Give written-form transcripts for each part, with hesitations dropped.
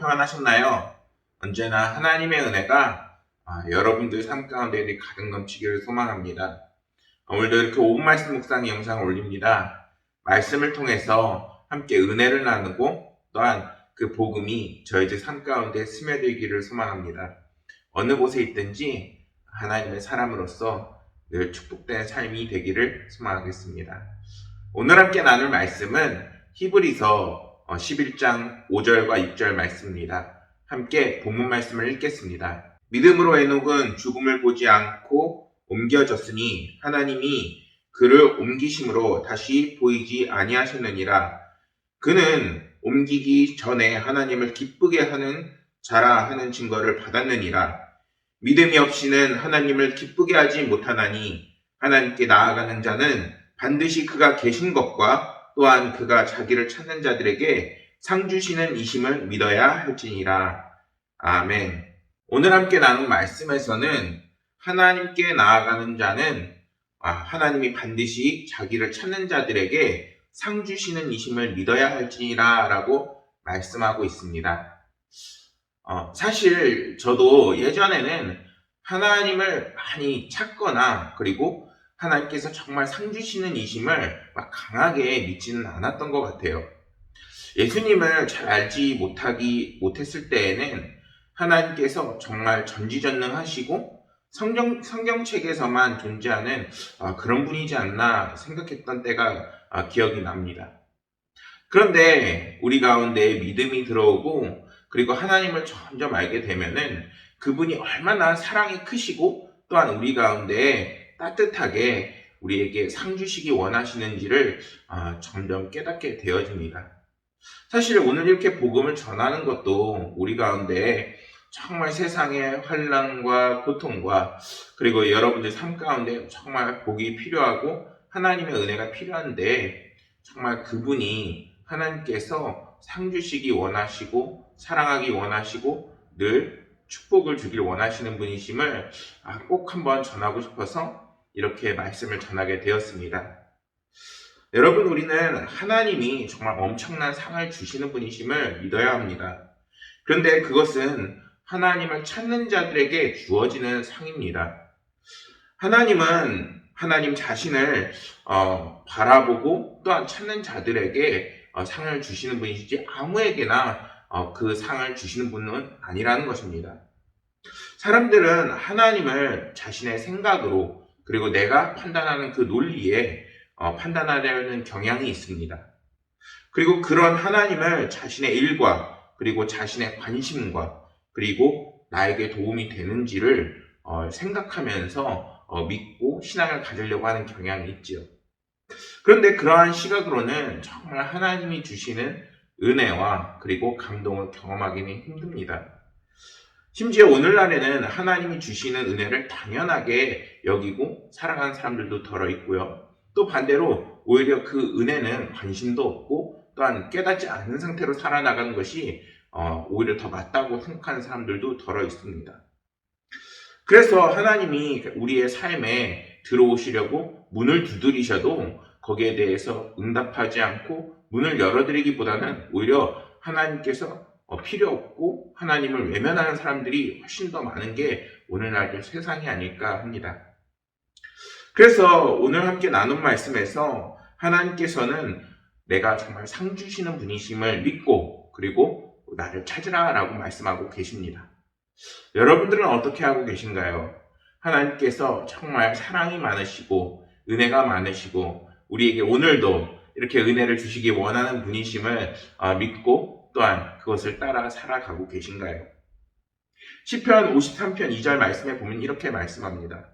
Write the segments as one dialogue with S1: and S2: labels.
S1: 평안하셨나요? 언제나 하나님의 은혜가 여러분들 삶 가운데 가득 넘치기를 소망합니다. 오늘도 이렇게 5분 말씀 묵상 영상을 올립니다. 말씀을 통해서 함께 은혜를 나누고 또한 그 복음이 저희들 삶 가운데 스며들기를 소망합니다. 어느 곳에 있든지 하나님의 사람으로서 늘 축복된 삶이 되기를 소망하겠습니다. 오늘 함께 나눌 말씀은 히브리서 11장 5절과 6절 말씀입니다. 함께 본문 말씀을 읽겠습니다. 믿음으로 에녹은 죽음을 보지 않고 옮겨졌으니 하나님이 그를 옮기심으로 다시 보이지 아니하셨느니라. 그는 옮기기 전에 하나님을 기쁘게 하는 자라 하는 증거를 받았느니라. 믿음이 없이는 하나님을 기쁘게 하지 못하나니 하나님께 나아가는 자는 반드시 그가 계신 것과 또한 그가 자기를 찾는 자들에게 상 주시는 이심을 믿어야 할지니라. 아멘. 오늘 함께 나눈 말씀에서는 하나님께 나아가는 자는 하나님이 반드시 자기를 찾는 자들에게 상 주시는 이심을 믿어야 할지니라 라고 말씀하고 있습니다. 사실 저도 예전에는 하나님을 많이 찾거나 그리고 하나님께서 정말 상 주시는 이심을 막 강하게 믿지는 않았던 것 같아요. 예수님을 잘 알지 못했을 때에는 하나님께서 정말 전지전능하시고 성경책에서만 존재하는 그런 분이지 않나 생각했던 때가 기억이 납니다. 그런데 우리 가운데 믿음이 들어오고 그리고 하나님을 점점 알게 되면은 그분이 얼마나 사랑이 크시고 또한 우리 가운데 따뜻하게 우리에게 상 주시기 원하시는지를 점점 깨닫게 되어집니다. 사실 오늘 이렇게 복음을 전하는 것도 우리 가운데 정말 세상의 환난과 고통과 그리고 여러분들 삶 가운데 정말 복이 필요하고 하나님의 은혜가 필요한데 정말 그분이 하나님께서 상 주시기 원하시고 사랑하기 원하시고 늘 축복을 주길 원하시는 분이심을 꼭 한번 전하고 싶어서 이렇게 말씀을 전하게 되었습니다. 여러분, 우리는 하나님이 정말 엄청난 상을 주시는 분이심을 믿어야 합니다. 그런데 그것은 하나님을 찾는 자들에게 주어지는 상입니다. 하나님은 하나님 자신을 바라보고 또한 찾는 자들에게 상을 주시는 분이시지 아무에게나 그 상을 주시는 분은 아니라는 것입니다. 사람들은 하나님을 자신의 생각으로 그리고 내가 판단하는 그 논리에 판단하려는 경향이 있습니다. 그리고 그런 하나님을 자신의 일과 그리고 자신의 관심과 그리고 나에게 도움이 되는지를 생각하면서 믿고 신앙을 가지려고 하는 경향이 있지요. 그런데 그러한 시각으로는 정말 하나님이 주시는 은혜와 그리고 감동을 경험하기는 힘듭니다. 심지어 오늘날에는 하나님이 주시는 은혜를 당연하게 여기고 살아가는 사람들도 덜어 있고요. 또 반대로 오히려 그 은혜는 관심도 없고 또한 깨닫지 않는 상태로 살아나가는 것이 오히려 더 맞다고 생각하는 사람들도 덜어 있습니다. 그래서 하나님이 우리의 삶에 들어오시려고 문을 두드리셔도 거기에 대해서 응답하지 않고 문을 열어드리기보다는 오히려 하나님께서 필요 없고 하나님을 외면하는 사람들이 훨씬 더 많은 게 오늘날 세상이 아닐까 합니다. 그래서 오늘 함께 나눈 말씀에서 하나님께서는 내가 정말 상 주시는 분이심을 믿고 그리고 나를 찾으라 라고 말씀하고 계십니다. 여러분들은 어떻게 하고 계신가요? 하나님께서 정말 사랑이 많으시고 은혜가 많으시고 우리에게 오늘도 이렇게 은혜를 주시기 원하는 분이심을 믿고 또한 그것을 따라 살아가고 계신가요? 시편 53편 2절 말씀에 보면 이렇게 말씀합니다.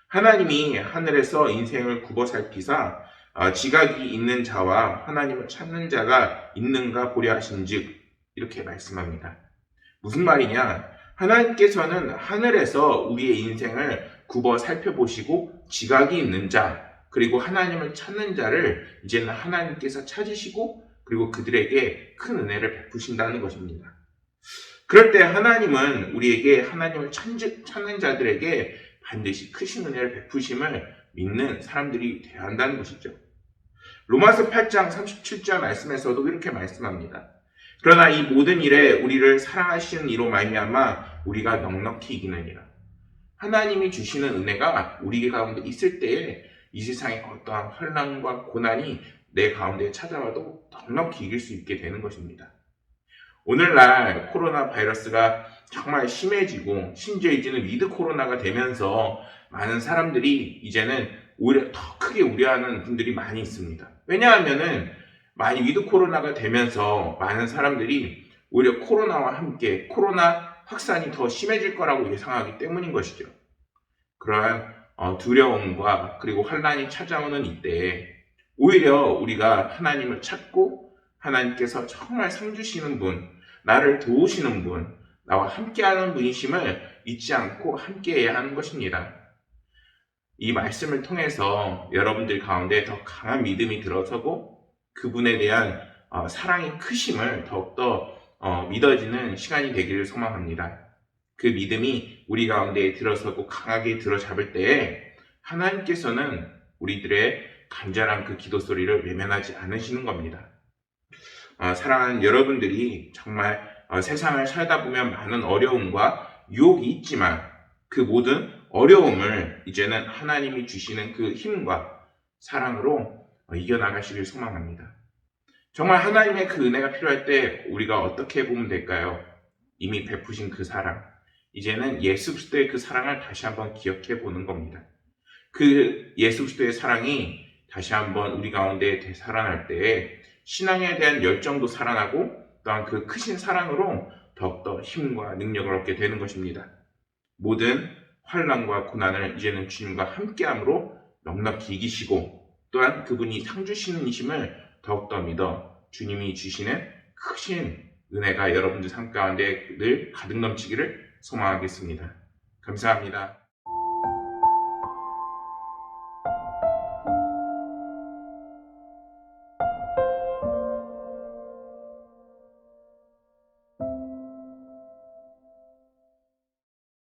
S1: 하나님이 하늘에서 인생을 굽어 살피사 지각이 있는 자와 하나님을 찾는 자가 있는가 보려 하신즉 이렇게 말씀합니다. 무슨 말이냐? 하나님께서는 하늘에서 우리의 인생을 굽어 살펴보시고 지각이 있는 자 그리고 하나님을 찾는 자를 이제는 하나님께서 찾으시고 그리고 그들에게 큰 은혜를 베푸신다는 것입니다. 그럴 때 하나님은 우리에게 하나님을 찾는 자들에게 반드시 크신 은혜를 베푸심을 믿는 사람들이 되어야 한다는 것이죠. 로마서 8장 37절 말씀에서도 이렇게 말씀합니다. 그러나 이 모든 일에 우리를 사랑하시는 이로 말미암아 우리가 넉넉히 이기느니라. 하나님이 주시는 은혜가 우리 가운데 있을 때에 이 세상의 어떠한 환난과 고난이 내 가운데 찾아와도 넉넉히 이길 수 있게 되는 것입니다. 오늘날 코로나 바이러스가 정말 심해지고 심지어 이제는 위드 코로나가 되면서 많은 사람들이 이제는 오히려 더 크게 우려하는 분들이 많이 있습니다. 왜냐하면은 많이 위드 코로나가 되면서 많은 사람들이 오히려 코로나와 함께 코로나 확산이 더 심해질 거라고 예상하기 때문인 것이죠. 그러한 두려움과 그리고 환난이 찾아오는 이때에 오히려 우리가 하나님을 찾고 하나님께서 정말 상 주시는 분, 나를 도우시는 분, 나와 함께하는 분이심을 잊지 않고 함께해야 하는 것입니다. 이 말씀을 통해서 여러분들 가운데 더 강한 믿음이 들어서고 그분에 대한 사랑의 크심을 더욱더 믿어지는 시간이 되기를 소망합니다. 그 믿음이 우리 가운데 들어서고 강하게 들어잡을 때에 하나님께서는 우리들의 간절한 그 기도 소리를 외면하지 않으시는 겁니다. 사랑하는 여러분들이 정말 세상을 살다 보면 많은 어려움과 유혹이 있지만 그 모든 어려움을 이제는 하나님이 주시는 그 힘과 사랑으로 이겨나가시길 소망합니다. 정말 하나님의 그 은혜가 필요할 때 우리가 어떻게 보면 될까요? 이미 베푸신 그 사랑, 이제는 예수 그리스도의 그 사랑을 다시 한번 기억해 보는 겁니다. 그 예수 그리스도의 사랑이 다시 한번 우리 가운데 되살아날 때에 신앙에 대한 열정도 살아나고 또한 그 크신 사랑으로 더욱더 힘과 능력을 얻게 되는 것입니다. 모든 환난과 고난을 이제는 주님과 함께함으로 넉넉히 이기시고 또한 그분이 상 주시는 이심을 더욱더 믿어 주님이 주시는 크신 은혜가 여러분들 삶 가운데 늘 가득 넘치기를 소망하겠습니다. 감사합니다.